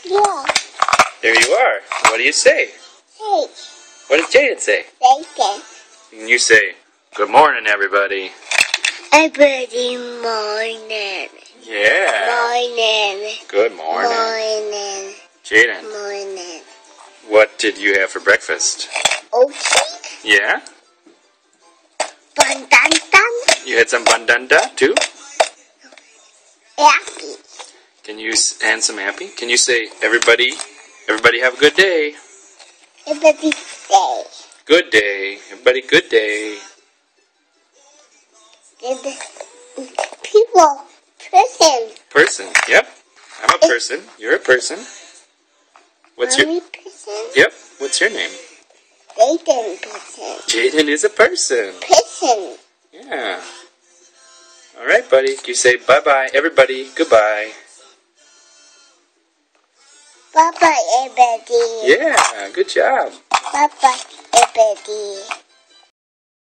Yeah. There you are. What do you say? Hey. What did Jaden say? Bacon. And you say, good morning, everybody. Everybody morning. Yeah. Morning. Good morning. Morning. Jaden, Morning. what did you have for breakfast? Oatmeal. Yeah? Bandana. You had some bandanda too? Happy. Can you, and some happy? Can you say, everybody have a good day? Everybody say. Good day. Everybody, good day. People. Person. Person. Yep. I'm a person. You're a person. What's your... Mommy person. Yep. What's your name? Bacon person. Jaden is a person. Person. Yeah. All right, buddy. You say bye-bye, everybody. Goodbye. Bye-bye, everybody. Yeah. Good job. Bye-bye, everybody.